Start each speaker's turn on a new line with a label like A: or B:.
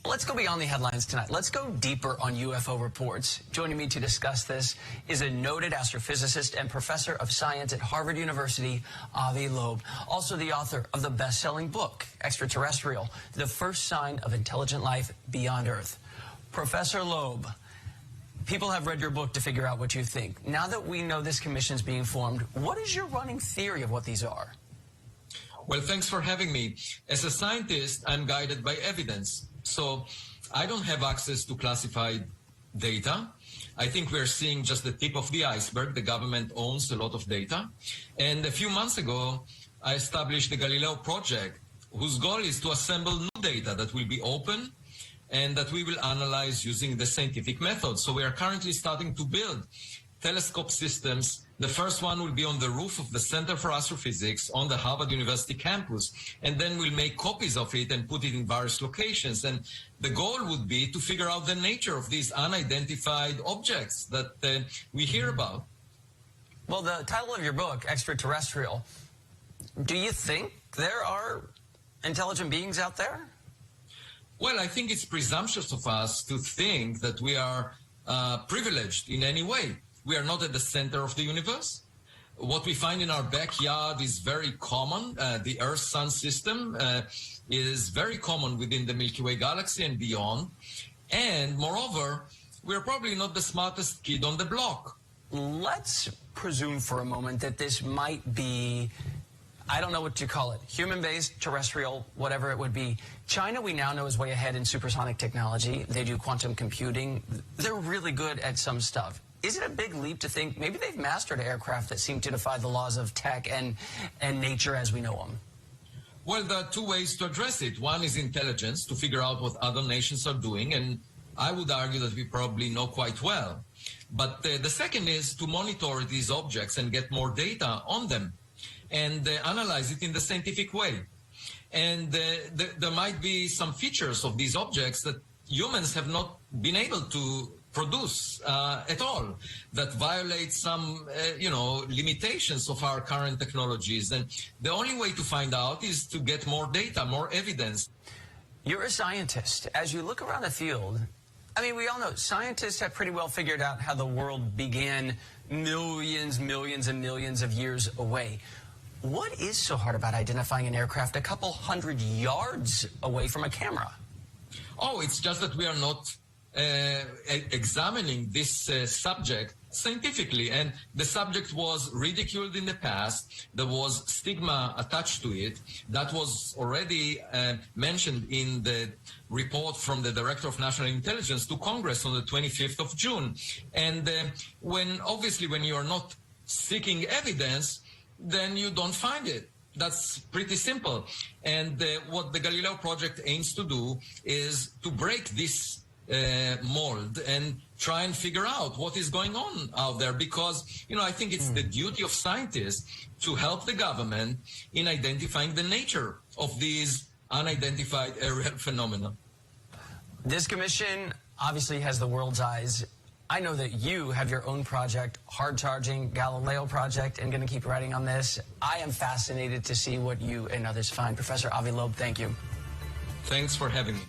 A: Let's go beyond the headlines tonight. Let's go deeper on UFO reports. Joining me to discuss this is a noted astrophysicist and professor of science at Harvard University, Avi Loeb. Also the author of the best-selling book, Extraterrestrial, The First Sign of Intelligent Life Beyond Earth. Professor Loeb, people have read your book to figure out what you think. Now that we know this commission is being formed, what is your running theory of what these are?
B: Well, thanks for having me. As a scientist, I'm guided by evidence. So I don't have access to classified data. I think we're seeing just the tip of the iceberg. The government owns a lot of data. And a few months ago, I established the Galileo project, whose goal is to assemble new data that will be open and that we will analyze using the scientific method. So we are currently starting to build telescope systems. The first one will be on the roof of the Center for Astrophysics on the Harvard University campus, and then we'll make copies of it and put it in various locations. And the goal would be to figure out the nature of these unidentified objects that we hear about.
A: Well, the title of your book, Extraterrestrial, do you think there are intelligent beings out there?
B: Well, I think it's presumptuous of us to think that we are privileged in any way. We are not at the center of the universe. What we find in our backyard is very common. The Earth-Sun system is very common within the Milky Way galaxy and beyond. And moreover, we're probably not the smartest kid on the block.
A: Let's presume for a moment that this might be, I don't know what you call it, human-based, terrestrial, whatever it would be. China, we now know, is way ahead in supersonic technology. They do quantum computing. They're really good at some stuff. Is it a big leap to think maybe they've mastered aircraft that seem to defy the laws of tech and nature as we know them?
B: Well, there are two ways to address it. One is intelligence, to figure out what other nations are doing, and I would argue that we probably know quite well. But the second is to monitor these objects and get more data on them and analyze it in the scientific way. And there might be some features of these objects that humans have not been able to produce at all, that violate some, limitations of our current technologies. And the only way to find out is to get more data, more evidence.
A: You're a scientist. As you look around the field, I mean, we all know scientists have pretty well figured out how the world began millions and millions of years away. What is so hard about identifying an aircraft a couple hundred yards away from a camera?
B: Oh, it's just that we are not examining this subject scientifically, and the subject was ridiculed in the past. There was stigma attached to it. That was already mentioned in the report from the Director of National Intelligence to Congress on the 25th of June. And when you are not seeking evidence, then you don't find it. That's pretty simple. And what the Galileo project aims to do is to break this mold and try and figure out what is going on out there, because I think it's the duty of scientists to help the government in identifying the nature of these unidentified aerial phenomena.
A: This commission obviously has the world's eyes. I know that you have your own project, hard-charging Galileo project, and going to keep writing on this. I am fascinated to see what you and others find. Professor Avi Loeb, thank you.
B: Thanks for having me.